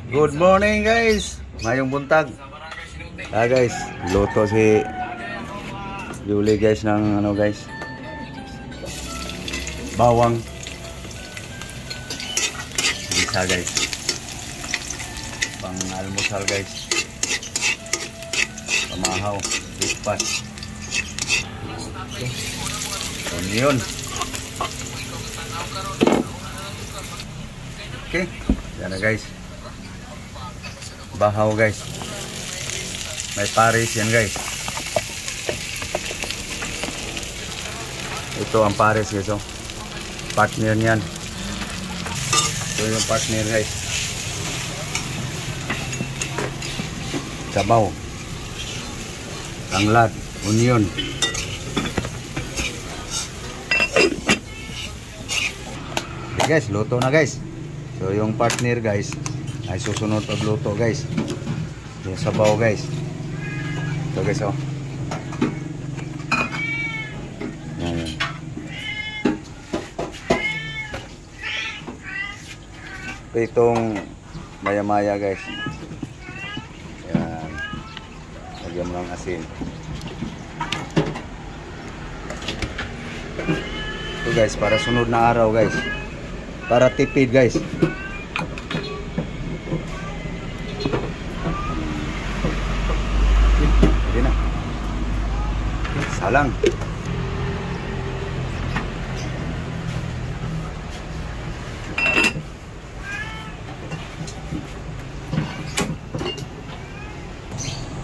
Good morning guys. Mayong buntag. Guys, luto si Julie guys ng ano guys. Bawang. Isa guys. Pang almusal guys. Pamahaw, breakfast. Onion. Okay, yan na guys. Bahaw guys. May pares yan guys. Ito ang pares guys, oh. Partner niyan. Ito yung partner guys. Sabaw. Tanglad, onion. Okay guys, luto na guys. So yung partner guys ay susunod pagluto guys. Yung sabaw guys. Ito guys, oh. Yan. Itong maya-maya guys. Yan. Lagyan mo ng asin. Ito guys, para sunod na araw guys. Para tipid guys. Hindi na. Salang.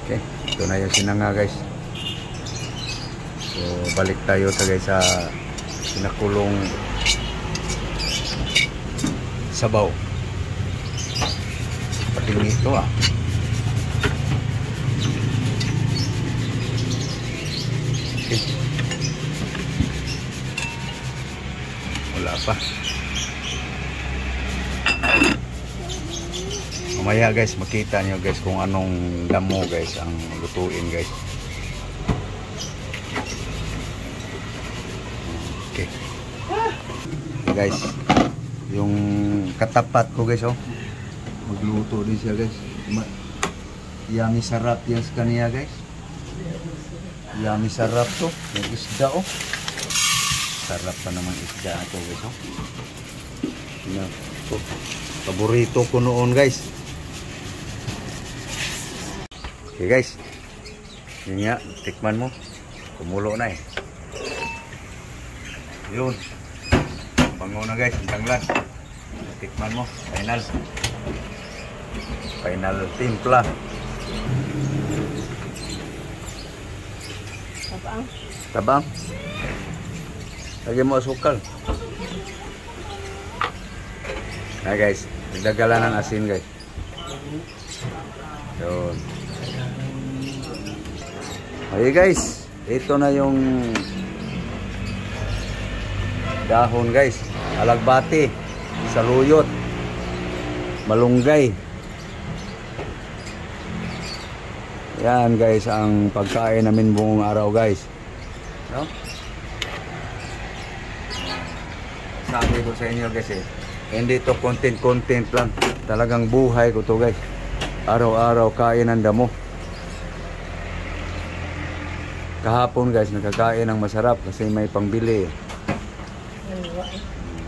Okay, ito na yung sinanga guys. So balik tayo sa guys sa pinakulong sabaw. Pating ito ah. Okay. Wala pa. Mamaya guys, makita nyo guys kung anong damo guys ang lutuin guys. Okay. Okay guys. Yung katapat ko guys, oh. Magluto din siya guys. Yummy sarap yan sa kanya guys. Yummy sarap to. Yung isda, oh. Sarap pa naman isda ito guys, oh. Yan. Paborito ko noon guys. Okay guys. Yun nga, tikman mo. Kumulo na eh. Yun. Bango na guys, ang tanglad. Tikman mo, final. Final timpla. Tabang. Tabang. Lagyan mo asukal. Nah guys, nagdagalan ng asin guys. Yun. Okay guys, ito na yung dahon guys. Alagbati, saluyot, malunggay. Yan guys ang pagkain namin buong araw guys. No? Sabi ko sa inyo guys eh, hindi to content lang. Talagang buhay ko to guys. Araw-araw kain ng damo. Kahapon guys, nakakain ng masarap kasi may pangbili.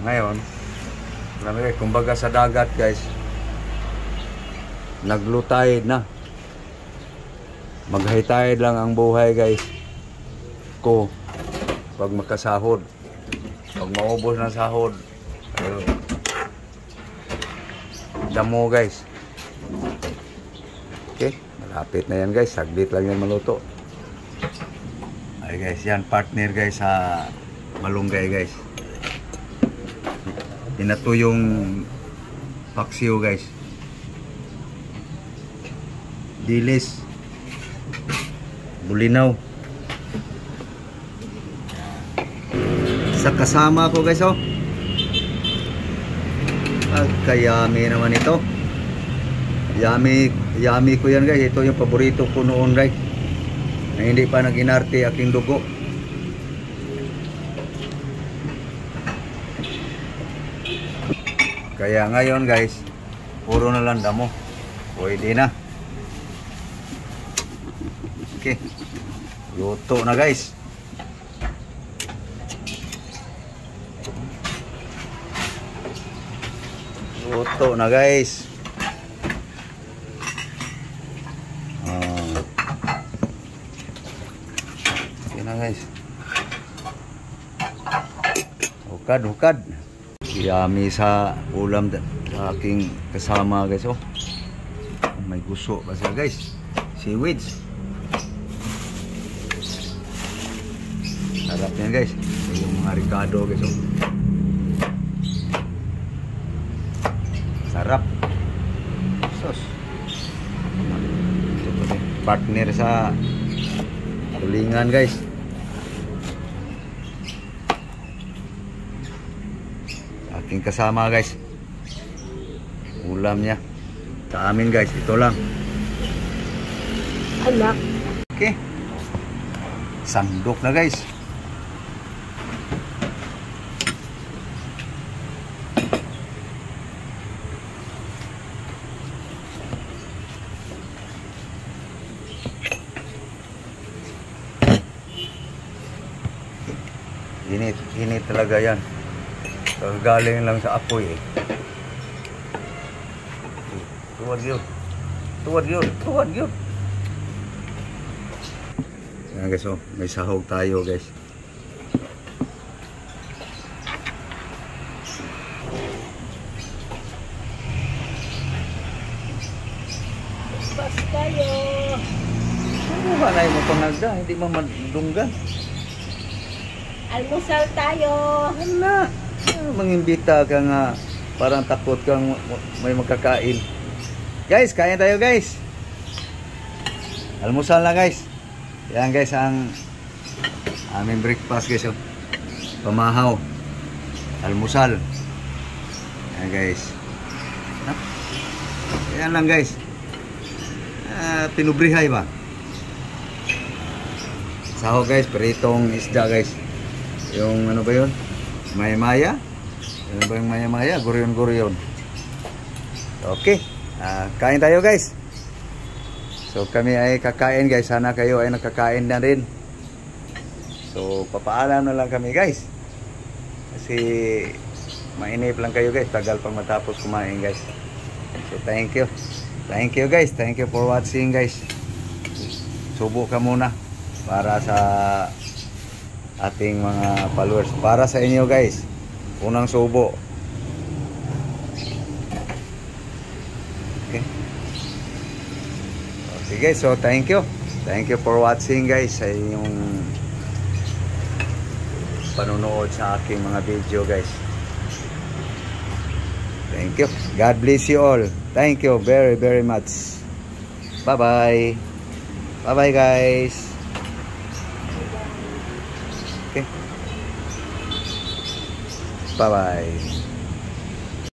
Ngayon, kumbaga sa dagat guys, nag-low-tide na. Mag-high tide lang ang buhay guys ko pag makasahod. Pag maubos ng sahod, ayun, damo guys. Okay, malapit na yan guys, saglit lang yan maluto. Ay guys, yan partner guys sa malunggay guys. Inato yung paksiw guys. Dilis. Bulinaw. Sa kasama ko guys, oh. Kayami naman ito. Yummy ko yan guys. Ito yung paborito ko noon guys. Na hindi pa nag-inarte aking dugo. Kaya ngayon guys, puro na lang damo. Pwede na. Okay. Luto na guys. Luto na guys. Okay na guys. Hukad. Yummy sa ulam sa aking kasama guys. Oh. May gusto pa siya guys. Seaweeds. Sarap yan guys. Yung mga ricado guys. Oh. Sarap. Sos. Partner sa tulingan guys. Aking kasama guys. Ulam niya. Sa amin guys, ito lang. Anak. Okay. Sandok na guys. Init talaga yan. Galing lang sa apoy eh. Tuwad yun. Yan guys, oh, may sahog tayo guys. Bas tayo. Ano ba na mo pangagda? Hindi mo madunggan. Almusal tayo. Hala. Mangimbita ka nga. Parang takot kang may magkakain. Guys, kain tayo guys. Almusal na guys. Yan guys ang aming breakfast guys. Oh. Pamahaw. Almusal. Yan guys. Yan lang guys. Pinubrihay ba? Sahog guys, peritong isda guys. Yung ano ba yun? Maya-maya. Ano ba yung maya-maya? Guryon-guryon. Okay. Kain tayo guys. So kami ay kakain guys. Sana kayo ay nakakain na rin. So papaalam na lang kami guys. Kasi mainip lang kayo guys. Tagal pang matapos kumain guys. So thank you. Thank you guys. Thank you for watching guys. Subo ka muna para sa ating mga followers. Para sa inyo guys. Unang subo. Okay. Sige, so thank you. Thank you for watching guys sa inyong panonood sa aking mga video guys. Thank you. God bless you all. Thank you very very much. Bye bye. Bye bye guys. Okay. Bye bye.